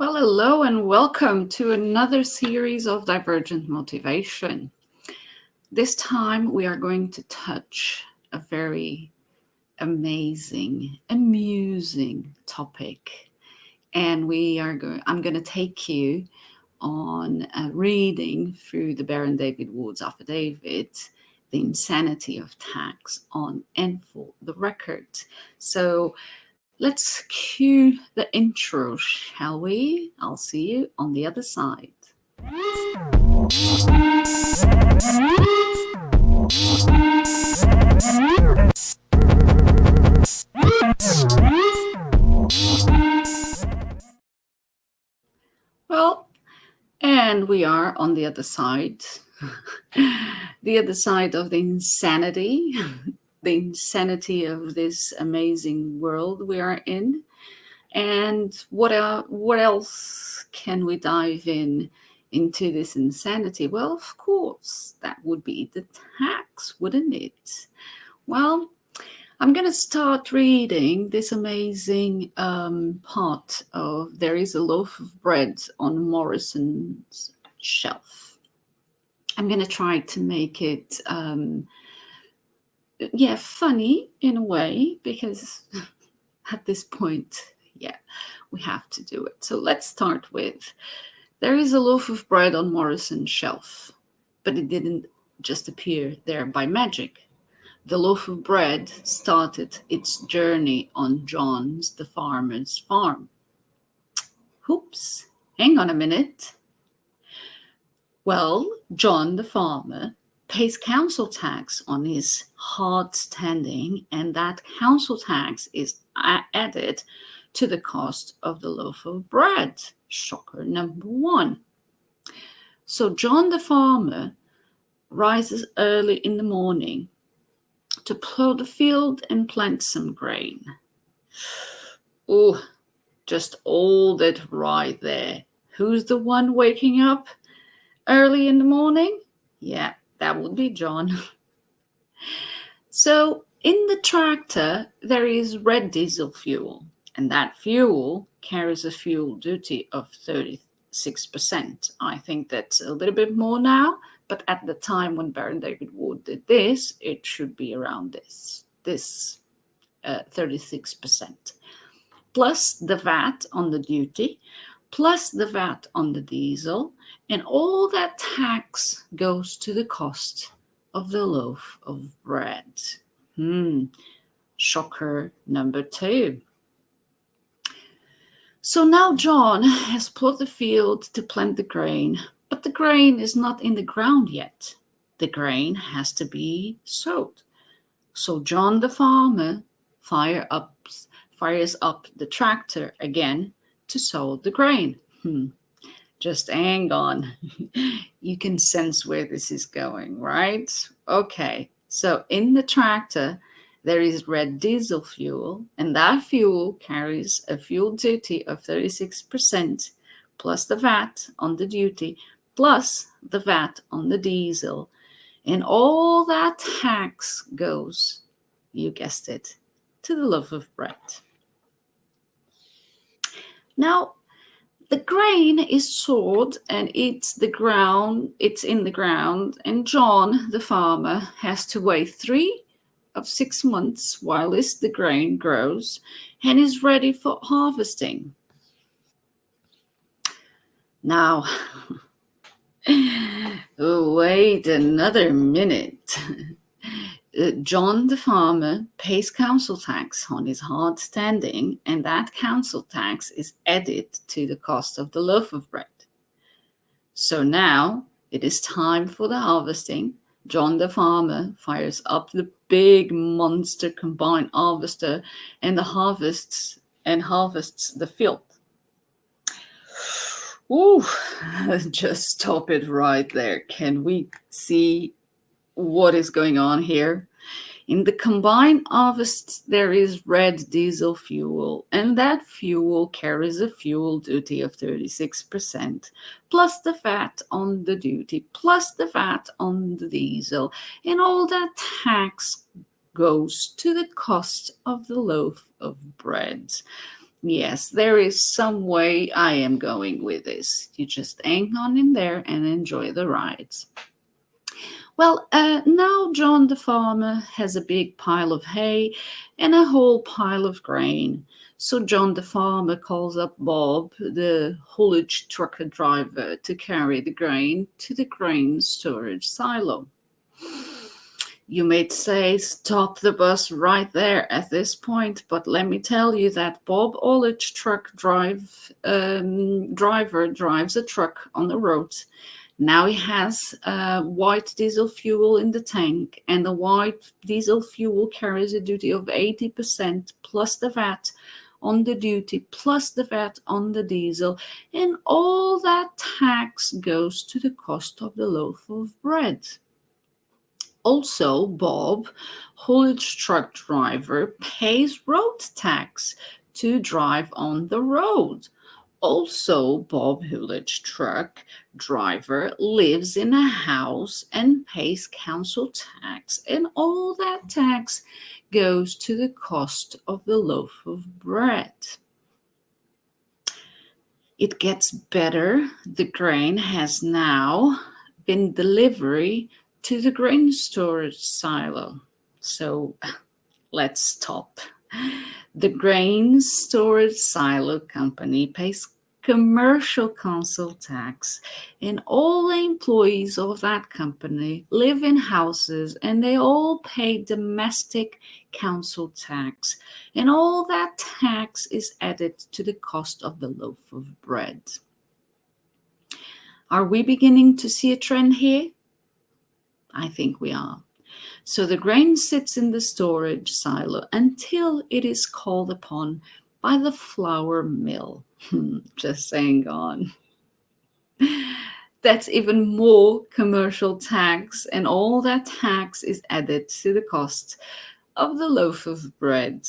Well, hello and welcome to another series of Divergent Motivation. This time we are going to touch a very amazing, amusing topic. And I'm going to take you on a reading through the Baron David Wood's affidavit, The Insanity of Tax on and for the Record. So let's cue the intro, shall we? I'll see you on the other side. Well, and we are on the other side. The other side of the insanity, the insanity of this amazing world we are in. And what else can we dive into this insanity? Well, of course, that would be the tax, wouldn't it? Well, I'm going to start reading this amazing part of There is a Loaf of Bread on Morrison's Shelf. I'm going to try to make it, funny in a way, because at this point, we have to do it. So let's start with, there is a loaf of bread on Morrison's shelf, but it didn't just appear there by magic. The loaf of bread started its journey on John's the farmer's farm. Oops, hang on a minute. Well, John the farmer pays council tax on his hard standing, and that council tax is added to the cost of the loaf of bread. Shocker number one. So John the farmer rises early in the morning to plow the field and plant some grain. Oh, just hold it right there. Who's the one waking up early in the morning? Yeah, that would be John. So in the tractor, there is red diesel fuel, and that fuel carries a fuel duty of 36%. I think that's a little bit more now, but at the time when Baron David Wood did this, it should be around this 36%. Plus the VAT on the duty, plus the VAT on the diesel, and all that tax goes to the cost of the loaf of bread. Shocker number two. So now John has plowed the field to plant the grain, but the grain is not in the ground yet. The grain has to be sowed. So John the farmer fires up the tractor again to sow the grain. Just hang on. You can sense where this is going, right? Okay, so in the tractor, there is red diesel fuel, and that fuel carries a fuel duty of 36%, plus the VAT on the duty, plus the VAT on the diesel. And all that tax goes, you guessed it, to the loaf of bread. Now, the grain is sowed and it's in the ground, and John, the farmer, has to wait 3 of 6 months while the grain grows and is ready for harvesting. Now, wait another minute. John the farmer pays council tax on his hard standing, and that council tax is added to the cost of the loaf of bread. So now it is time for the harvesting. John the farmer fires up the big monster combine harvester and harvests the field. Ooh, just stop it right there. Can we see what is going on here? In the combined harvests, there is red diesel fuel, and that fuel carries a fuel duty of 36%, plus the VAT on the duty, plus the VAT on the diesel, and all that tax goes to the cost of the loaf of bread. Yes, there is some way I am going with this. You just hang on in there and enjoy the rides. Well, now John the farmer has a big pile of hay and a whole pile of grain. So John the farmer calls up Bob, the haulage trucker driver, to carry the grain to the grain storage silo. You may say, stop the bus right there at this point, but let me tell you that Bob haulage truck driver drives a truck on the road. Now he has white diesel fuel in the tank, and the white diesel fuel carries a duty of 80% plus the VAT on the duty, plus the VAT on the diesel, and all that tax goes to the cost of the loaf of bread. Also, Bob, haulage truck driver, pays road tax to drive on the road. Also, Bob haulage truck driver lives in a house and pays council tax, and all that tax goes to the cost of the loaf of bread. It gets better. The grain has now been delivered to the grain storage silo. So let's stop. The grain storage silo company pays commercial council tax, and all the employees of that company live in houses and they all pay domestic council tax, and all that tax is added to the cost of the loaf of bread. Are we beginning to see a trend here? I think we are. So the grain sits in the storage silo until it is called upon by the flour mill. Just saying on. That's even more commercial tax, and all that tax is added to the cost of the loaf of bread.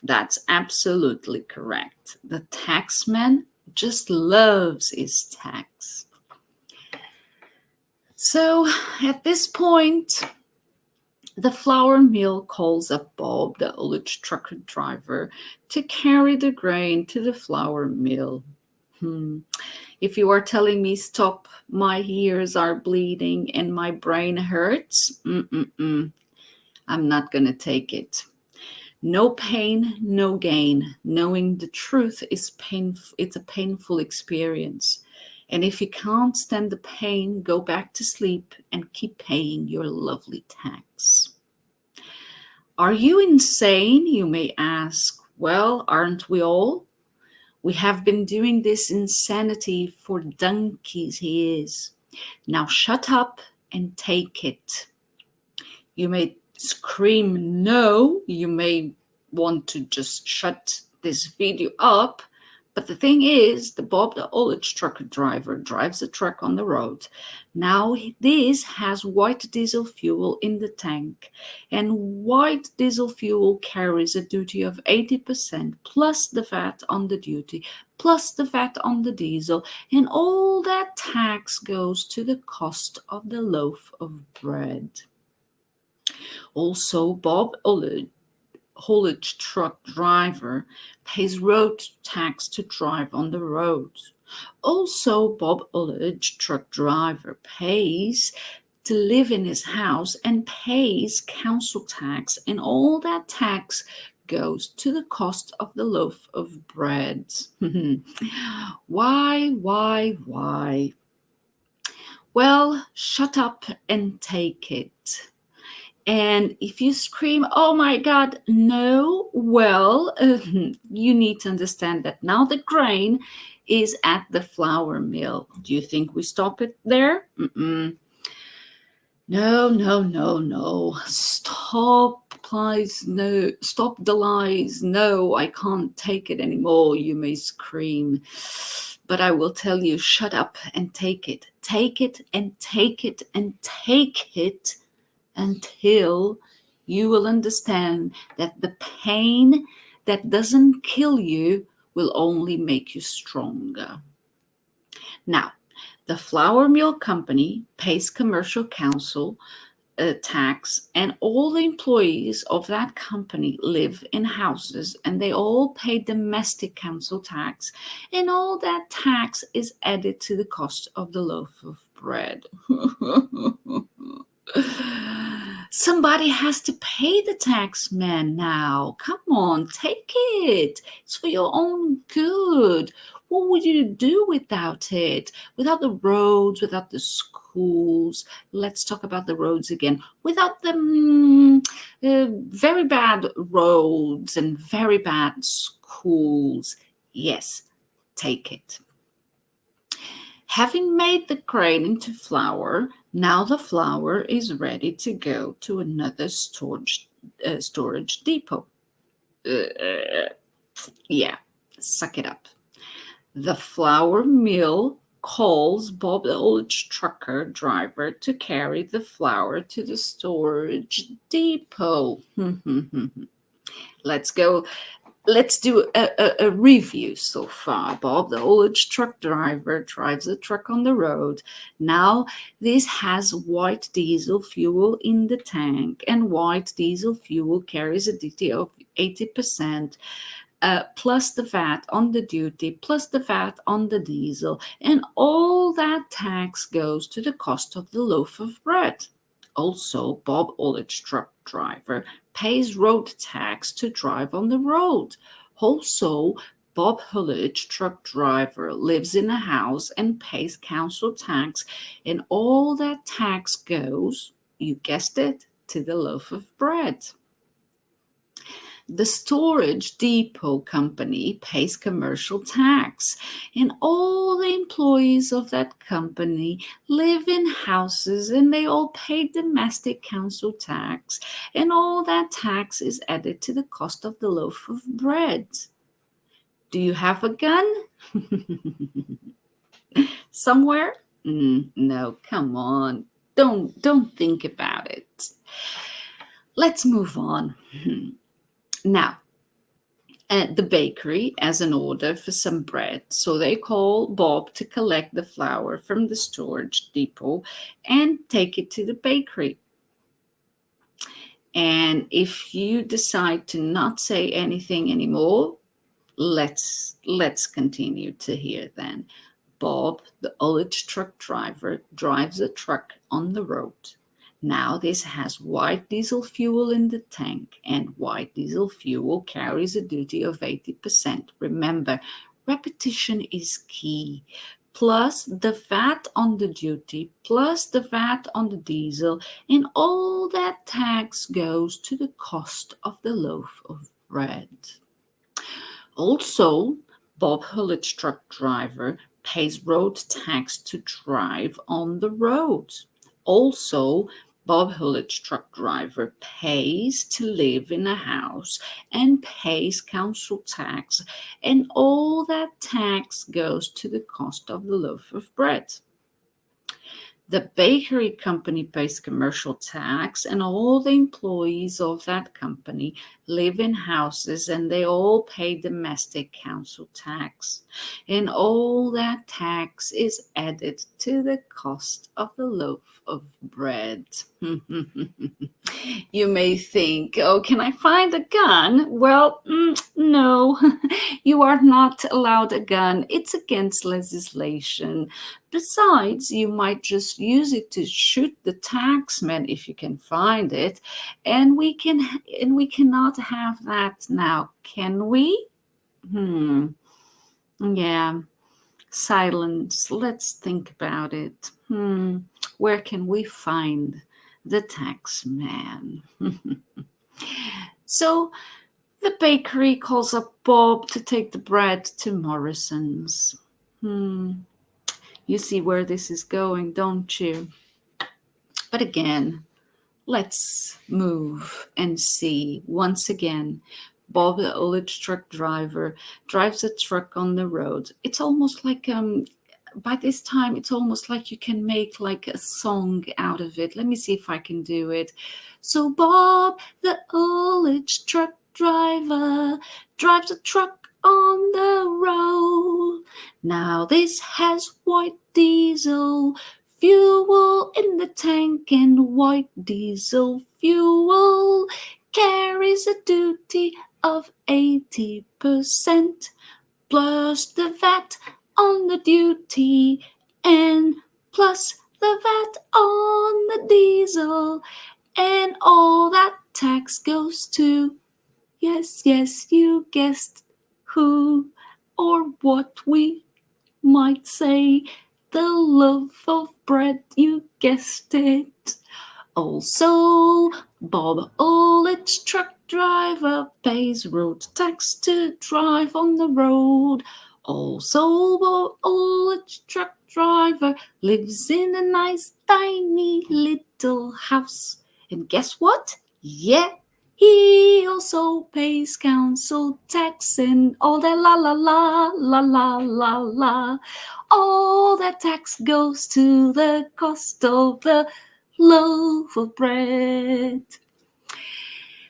That's absolutely correct. The taxman just loves his tax. So at this point, the flour mill calls up Bob, the haulage trucker driver, to carry the grain to the flour mill. If you are telling me stop, my ears are bleeding and my brain hurts, I'm not going to take it. No pain, no gain. Knowing the truth is painful. It's a painful experience. And if you can't stand the pain, go back to sleep and keep paying your lovely tax. Are you insane? You may ask. Well, aren't we all? We have been doing this insanity for donkey's years. Now shut up and take it. You may scream no. You may want to just shut this video up. But the thing is, the Bob the haulage truck driver drives a truck on the road. Now this has white diesel fuel in the tank, and white diesel fuel carries a duty of 80% plus the VAT on the duty, plus the VAT on the diesel, and all that tax goes to the cost of the loaf of bread. Also, Bob haulage truck driver pays road tax to drive on the road. Also, Bob haulage truck driver pays to live in his house and pays council tax, and all that tax goes to the cost of the loaf of bread. Why? Well, shut up and take it. And if you scream, oh my God, no, well, you need to understand that now the grain is at the flour mill. Do you think we stop it there? No. Stop, please, no. Stop the lies. No, I can't take it anymore, you may scream. But I will tell you, shut up and take it. Take it and take it and take it until you will understand that the pain that doesn't kill you will only make you stronger. Now, the flour mill company pays commercial council tax, and all the employees of that company live in houses and they all pay domestic council tax, and all that tax is added to the cost of the loaf of bread. Somebody has to pay the tax, man. Now come on, take it. It's for your own good. What would you do without it? Without the roads, without the schools? Let's talk about the roads again. Without the very bad roads and very bad schools. Yes, take it. Having made the grain into flour, now the flour is ready to go to another storage depot. Yeah, suck it up. The flour mill calls Bob the old trucker driver to carry the flour to the storage depot. Let's go. Let's do a review so far. Bob, the old truck driver, drives the truck on the road. Now, this has white diesel fuel in the tank, and white diesel fuel carries a duty of 80%. Plus the VAT on the duty, plus the VAT on the diesel, and all that tax goes to the cost of the loaf of bread. Also, Bob Olich, truck driver, pays road tax to drive on the road. Also, Bob Hullage, truck driver, lives in a house and pays council tax, and all that tax goes, you guessed it, to the loaf of bread. The storage depot company pays commercial tax, and all the employees of that company live in houses and they all pay domestic council tax, and all that tax is added to the cost of the loaf of bread. Do you have a gun? Somewhere? No, come on. Don't think about it. Let's move on. Now, at the bakery has an order for some bread, so they call Bob to collect the flour from the storage depot and take it to the bakery. And if you decide to not say anything anymore, let's continue to hear then. Bob, the old truck driver, drives a truck on the road. Now this has white diesel fuel in the tank, and white diesel fuel carries a duty of 80%. Remember, repetition is key. Plus the VAT on the duty, plus the VAT on the diesel, and all that tax goes to the cost of the loaf of bread. Also, Bob Hullage, truck driver, pays road tax to drive on the road. Also, Bob Hullage, truck driver, pays to live in a house and pays council tax, and all that tax goes to the cost of the loaf of bread. The bakery company pays commercial tax, and all the employees of that company live in houses and they all pay domestic council tax. And all that tax is added to the cost of the loaf of bread. You may think, oh, can I find a gun? Well, no, you are not allowed a gun. It's against legislation. Besides, you might just use it to shoot the taxman if you can find it, and we cannot have that now, can we? Yeah. Silence. Let's think about it. Where can we find the taxman? So the bakery calls up Bob to take the bread to Morrison's. You see where this is going, don't you? But again, let's move and see. Once again, Bob, the old truck driver, drives a truck on the road. It's almost like by this time, it's almost like you can make like a song out of it. Let me see if I can do it. So Bob, the old truck driver, drives a truck on the road. Now this has white diesel Fuel in the tank and white diesel fuel carries a duty of 80%, plus the VAT on the duty and plus the VAT on the diesel, and all that tax goes to, yes, yes, you guessed who or what we might say, the loaf of bread, you guessed it. Also, Bob Olich, truck driver, pays road tax to drive on the road. Also, Bob Olich, truck driver, lives in a nice tiny little house. And guess what? Yeah, he also pays council tax and all that la la la la la la la. All that tax goes to the cost of the loaf of bread.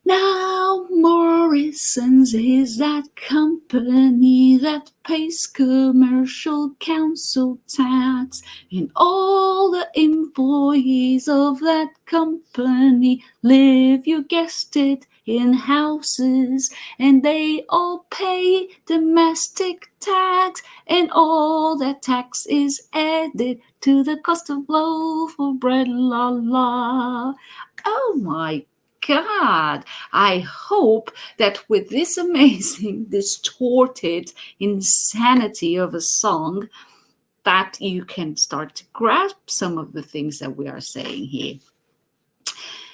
Now Morrison's is that company that pays commercial council tax, and all the employees of that company live, you guessed it, in houses, and they all pay domestic tax, and all that tax is added to the cost of loaf of bread, la la. Oh my God, I hope that with this amazing, distorted insanity of a song, that you can start to grasp some of the things that we are saying here.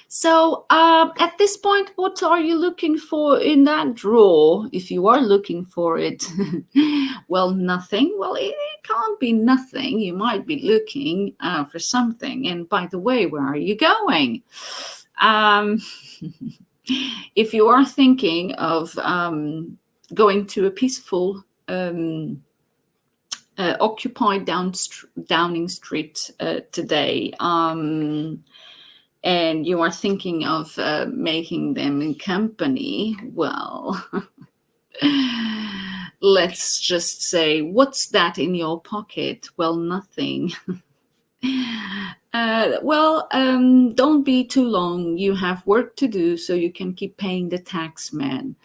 So at this point, what are you looking for in that drawer? If you are looking for it, well, nothing. Well, it can't be nothing. You might be looking for something. And by the way, where are you going? If you are thinking of going to a peaceful occupied Downing Street today, and you are thinking of making them in company, well, let's just say, what's that in your pocket? Well, nothing. Don't be too long. You have work to do so you can keep paying the tax man.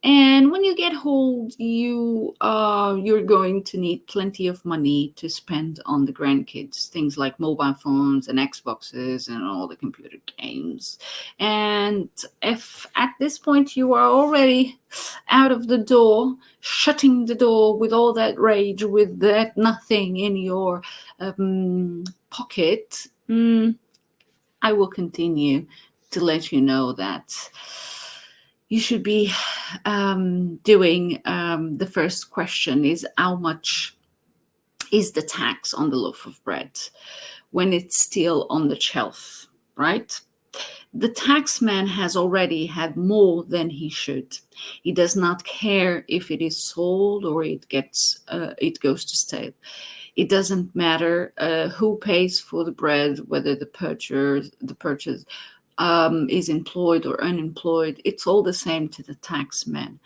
And when you get old, you're going to need plenty of money to spend on the grandkids, things like mobile phones and Xboxes and all the computer games. And if at this point you are already out of the door, shutting the door with all that rage, with that nothing in your pocket, I will continue to let you know that you should be doing the first question is, how much is the tax on the loaf of bread when it's still on the shelf, right? The taxman has already had more than he should. He does not care if it is sold or it goes to stale. It doesn't matter who pays for the bread, whether the purchase is employed or unemployed. It's all the same to the taxman.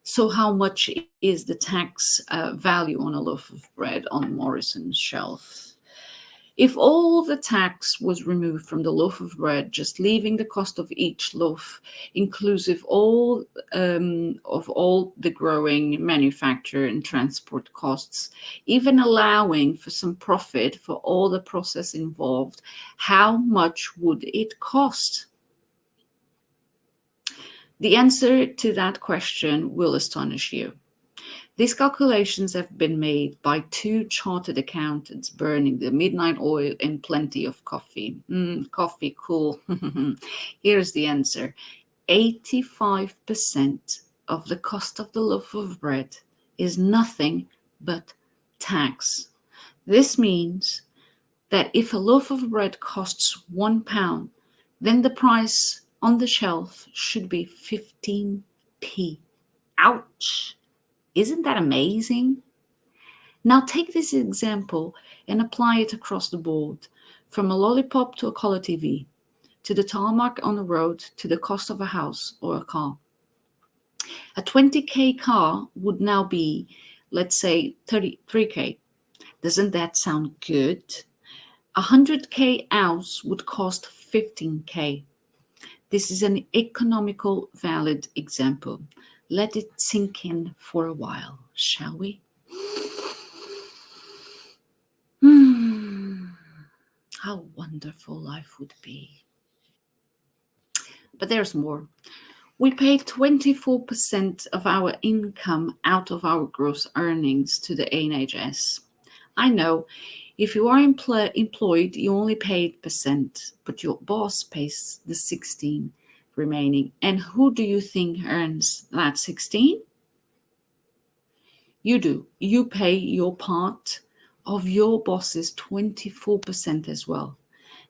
So how much is the tax value on a loaf of bread on Morrison's shelf? If all the tax was removed from the loaf of bread, just leaving the cost of each loaf, inclusive of all the growing, manufacture, and transport costs, even allowing for some profit for all the process involved, how much would it cost? The answer to that question will astonish you. These calculations have been made by two chartered accountants burning the midnight oil and plenty of coffee. Coffee, cool. Here's the answer. 85% of the cost of the loaf of bread is nothing but tax. This means that if a loaf of bread costs £1, then the price on the shelf should be 15p. Ouch! Isn't that amazing? Now take this example and apply it across the board, from a lollipop to a color TV, to the tarmac on a road, to the cost of a house or a car. A 20k car would now be, let's say, 33k. Doesn't that sound good? 100k house would cost 15k. This is an economical, valid example. Let it sink in for a while, shall we? How wonderful life would be. But there's more. We pay 24% of our income out of our gross earnings to the NHS. I know, if you are employed, you only pay 8%, but your boss pays the 16 remaining. And who do you think earns that 16? You do. You pay your part of your boss's 24% as well.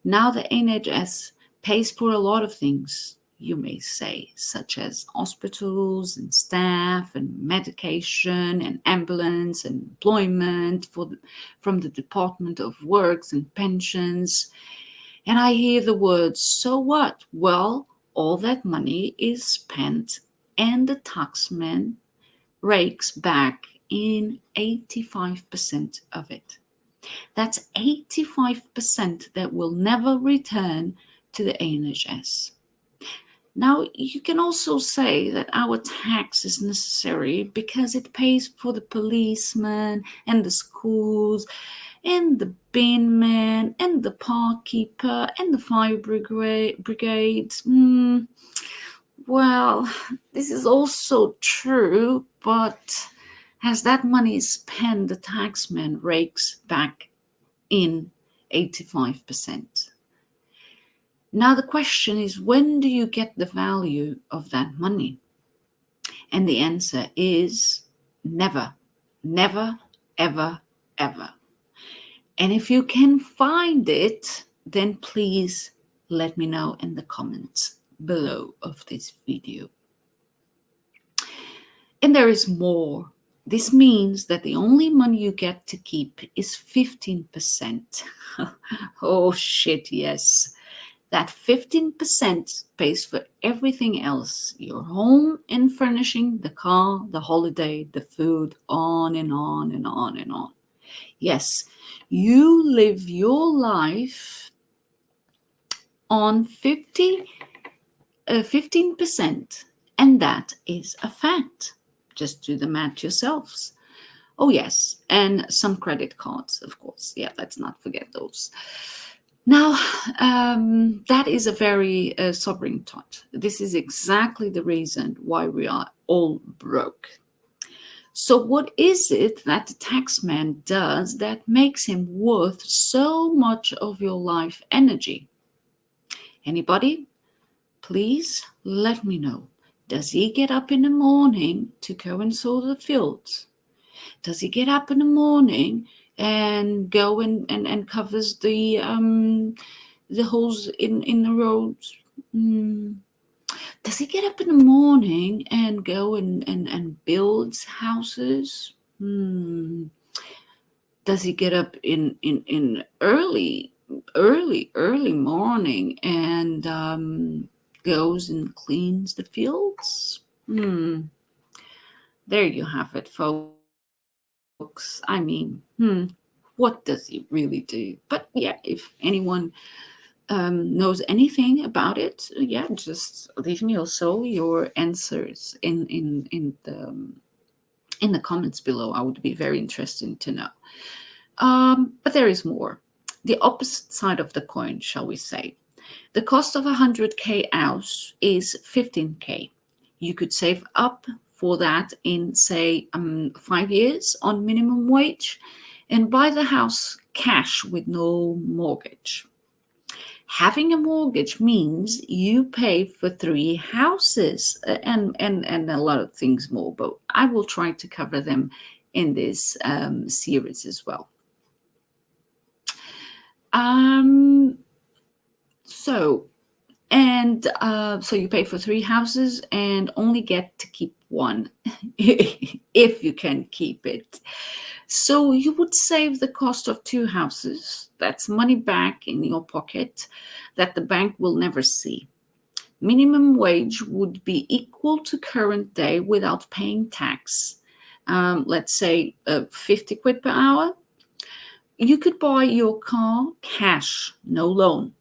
Now the NHS pays for a lot of things, you may say, such as hospitals and staff and medication and ambulance and employment from the Department of Works and Pensions. And I hear the words, so what? Well, all that money is spent and the taxman rakes back in 85% of it. That's 85% that will never return to the NHS. Now, you can also say that our tax is necessary because it pays for the policeman and the schools and the bin man and the park keeper and the fire brigade. Well, this is also true, but as that money is spent, the taxman rakes back in 85%. Now the question is, when do you get the value of that money? And the answer is never, never, ever, ever. And if you can find it, then please let me know in the comments below of this video. And there is more. This means that the only money you get to keep is 15%. Oh shit, yes. That 15% pays for everything else. Your home and furnishing, the car, the holiday, the food, on and on and on and on. Yes, you live your life on 15%, and that is a fact. Just do the math yourselves. Oh yes, and some credit cards, of course. Yeah, let's not forget those. Now, that is a very sobering thought. This is exactly the reason why we are all broke. So what is it that the taxman does that makes him worth so much of your life energy? Anybody? Please let me know. Does he get up in the morning to go and sow the fields? Does he get up in the morning and go and covers the holes in the roads? Does he get up in the morning and go and builds houses? Does he get up in early morning and goes and cleans the fields? There you have it, folks. I mean, what does he really do? But yeah, if anyone knows anything about it, yeah, just leave me also your answers in the comments below. I would be very interested to know. But there is more. The opposite side of the coin, shall we say. The cost of 100k house is 15k. You could save up for that in, say, 5 years on minimum wage and buy the house cash with no mortgage. Having a mortgage means you pay for 3 houses and a lot of things more, but I will try to cover them in this series as well. So you pay for 3 houses and only get to keep 1 if you can keep it. So you would save the cost of 2 houses. That's money back in your pocket that the bank will never see. Minimum wage would be equal to current day without paying tax. Let's say 50 quid per hour. You could buy your car cash, no loan.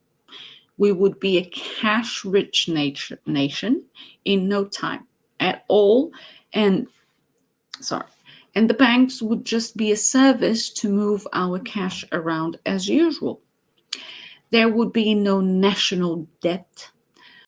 We would be a cash rich nation in no time at all. And sorry. And the banks would just be a service to move our cash around as usual. There would be no national debt,